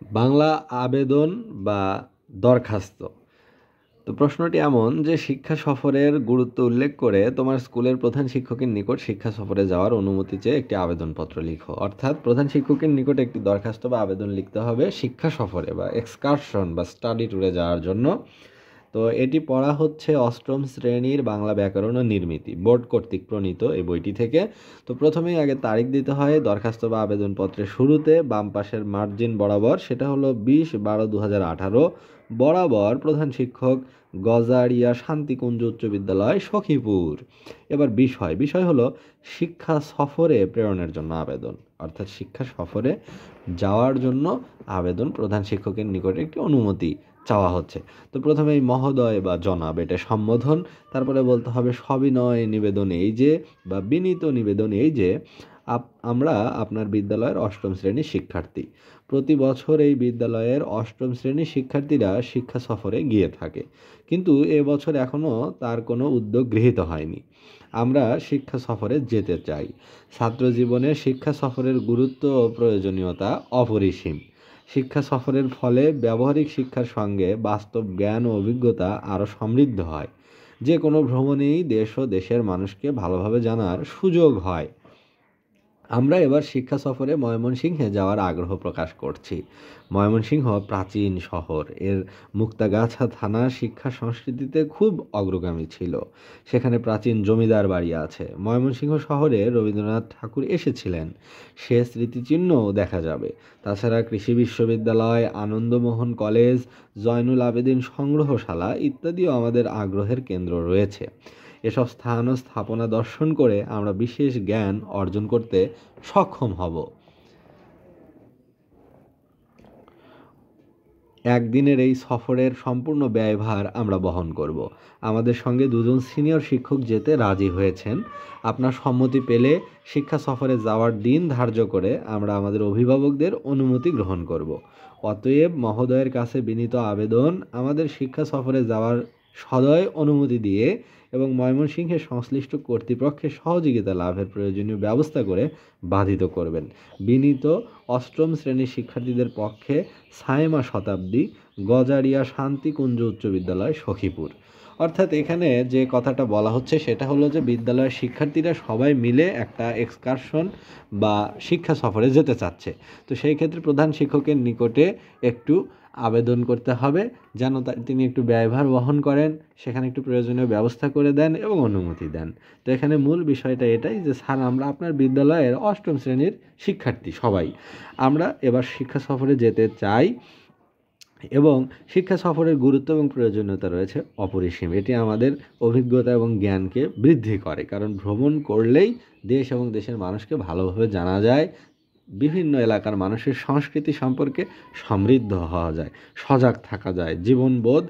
বাংলা আবেদন বা দরখাস্ত। তো প্রশ্নটি এমন যে শিক্ষা সফরের গুরুত্ব উল্লেখ করে তোমার স্কুলের প্রধান শিক্ষকের নিকট শিক্ষা সফরে যাওয়ার অনুমতি চেয়ে একটি আবেদনপত্র লিখো। অর্থাৎ প্রধান শিক্ষকের নিকট একটি দরখাস্ত বা আবেদন লিখতে হবে শিক্ষা সফরে বা এক্সকারশন বা স্টাডি ট্যুরে যাওয়ার জন্য। তো এটি পড়া হচ্ছে অষ্টম শ্রেণীর বাংলা ব্যাকরণ ও নির্মিতি বোর্ড কর্তৃক প্রণীত এই বইটি থেকে। তো প্রথমেই আগে তারিখ দিতে হয় দরখাস্ত বা আবেদনপত্রের শুরুতে বাম পাশের মার্জিন বরাবর, সেটা হলো 20/12/2018 বরাবর প্রধান শিক্ষক গজারিয়া শান্তিকুঞ্জ উচ্চ বিদ্যালয় সখীপুর। এবার বিষয় হলো শিক্ষা সফরে প্রেরণের জন্য আবেদন, অর্থাৎ শিক্ষা সফরে যাওয়ার জন্য আবেদন, প্রধান শিক্ষকের নিকটে একটি অনুমতি চাওয়া হচ্ছে। তো প্রথমেই মহোদয় বা জনাব এটা সম্বোধন, তারপরে বলতে হবে সবিনয় নিবেদন এই যে বা বিনীত নিবেদন এই যে আমরা আপনার বিদ্যালয়ের অষ্টম শ্রেণীর শিক্ষার্থী। প্রতি বছর এই বিদ্যালয়ের অষ্টম শ্রেণীর শিক্ষার্থীরা শিক্ষা সফরে গিয়ে থাকে, কিন্তু এবছর এখনও তার কোনো উদ্যোগ গৃহীত হয়নি। আমরা শিক্ষা সফরে যেতে চাই। ছাত্র জীবনে শিক্ষা সফরের গুরুত্ব ও প্রয়োজনীয়তা অপরিসীম। শিক্ষা সফরের ফলে ব্যবহারিক শিক্ষার সঙ্গে বাস্তব জ্ঞান ও অভিজ্ঞতা আরও সমৃদ্ধ হয়। যে কোনো ভ্রমণেই দেশ ও দেশের মানুষকে ভালোভাবে জানার সুযোগ হয়। আমরা এবার শিক্ষা সফরে ময়মনসিংহে যাওয়ার আগ্রহ প্রকাশ করছি। ময়মনসিংহ প্রাচীন শহর, এর মুক্তাগাছা থানা শিক্ষা সংস্কৃতিতে খুব অগ্রগামী ছিল। সেখানে প্রাচীন জমিদার বাড়ি আছে। ময়মনসিংহ শহরে রবীন্দ্রনাথ ঠাকুর এসেছিলেন, সে স্মৃতিচিহ্নও দেখা যাবে। তাছাড়া কৃষি বিশ্ববিদ্যালয়, আনন্দমোহন কলেজ, জয়নুল আবেদিন সংগ্রহশালা ইত্যাদিও আমাদের আগ্রহের কেন্দ্র রয়েছে। এসব স্থান ও স্থাপনা দর্শন করে আমরা বিশেষ জ্ঞান অর্জন করতে সক্ষম হব। একদিনের এই সফরের সম্পূর্ণ ব্যয়ভার আমরা বহন করব। আমাদের সঙ্গে দুজন সিনিয়র শিক্ষক যেতে রাজি হয়েছেন। আপনার সম্মতি পেলে শিক্ষা সফরে যাওয়ার দিন ধার্য করে আমরা আমাদের অভিভাবকদের অনুমতি গ্রহণ করব। অতএব মহোদয়ের কাছে বিনীত আবেদন, আমাদের শিক্ষা সফরে যাওয়ার সদয় অনুমতি দিয়ে এবং ময়মনসিংহের সংশ্লিষ্ট কর্তৃপক্ষের সহযোগিতা লাভের প্রয়োজনীয় ব্যবস্থা করে বাধিত করবেন। বিনীত অষ্টম শ্রেণীর শিক্ষার্থীদের পক্ষে সায়েমা শতাব্দী, গজারিয়া শান্তিকুঞ্জ উচ্চ বিদ্যালয় সখীপুর। অর্থাৎ এখানে যে কথাটা বলা হচ্ছে সেটা হলো যে বিদ্যালয়ের শিক্ষার্থীরা সবাই মিলে একটা এক্সকারশন বা শিক্ষা সফরে যেতে চাচ্ছে। তো সেই ক্ষেত্রে প্রধান শিক্ষকের নিকটে একটু আবেদন করতে হবে যেন তিনি একটু ব্যয়ভার বহন করেন, সেখানে একটু প্রয়োজনীয় ব্যবস্থা করে দেন এবং অনুমতি দেন। তো এখানে মূল বিষয়টা এটাই যে স্যার, আমরা আপনার বিদ্যালয়ের অষ্টম শ্রেণীর শিক্ষার্থী সবাই, আমরা এবার শিক্ষা সফরে যেতে চাই এবং শিক্ষা সফরের গুরুত্ব এবং প্রয়োজনীয়তা রয়েছে অপরিসীম। এটি আমাদের অভিজ্ঞতা এবং জ্ঞানকে বৃদ্ধি করে, কারণ ভ্রমণ করলেই দেশ এবং দেশের মানুষকে ভালোভাবে জানা যায়, বিভিন্ন এলাকার মানুষের সংস্কৃতি সম্পর্কে সমৃদ্ধ হওয়া যায়, সজাগ থাকা যায়, জীবনবোধ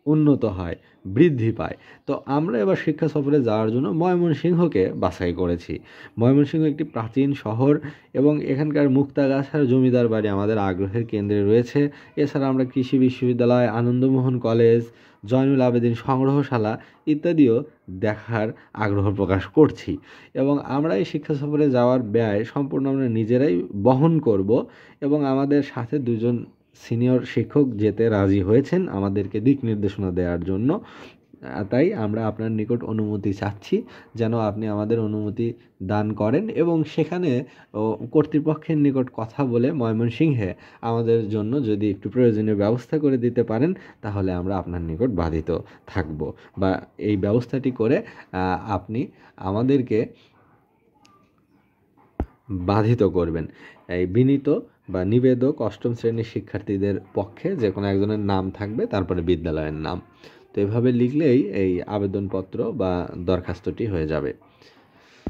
উন্নত হয়, বৃদ্ধি পায়। তো আমরা এবার শিক্ষা সফরে যাওয়ার জন্য ময়মনসিংহকে বাছাই করেছি। ময়মনসিংহ একটি প্রাচীন শহর এবং এখানকার মুক্তাগাছার জমিদার বাড়ি আমাদের আগ্রহের কেন্দ্রে রয়েছে। এছাড়া আমরা কৃষি বিশ্ববিদ্যালয়, আনন্দমোহন কলেজ, জয়নুল আবেদিন সংগ্রহশালা ইত্যাদিও দেখার আগ্রহ প্রকাশ করছি এবং আমরা এই শিক্ষা সফরে যাওয়ার ব্যয় সম্পূর্ণ আমরা নিজেরাই বহন করব এবং আমাদের সাথে দুজন সিনিয়র শিক্ষক যেতে রাজি হয়েছেন আমাদেরকে দিক নির্দেশনা দেওয়ার জন্য। তাই আমরা আপনার নিকট অনুমতি চাচ্ছি যেন আপনি আমাদের অনুমতি দান করেন এবং সেখানে কর্তৃপক্ষের নিকট কথা বলে ময়মনসিংহে আমাদের জন্য যদি একটু প্রয়োজনীয় ব্যবস্থা করে দিতে পারেন তাহলে আমরা আপনার নিকট বাধিত থাকব, বা এই ব্যবস্থাটি করে আপনি আমাদেরকে বাধিত করবেন। এই বিনীত বা নিবেদক অষ্টম শ্রেণীর শিক্ষার্থীদের পক্ষে যে কোনো একজনের নাম থাকবে, তারপরে বিদ্যালয়ের নাম। তো এভাবে লিখলেই এই আবেদনপত্র বা দরখাস্তটি হয়ে যাবে।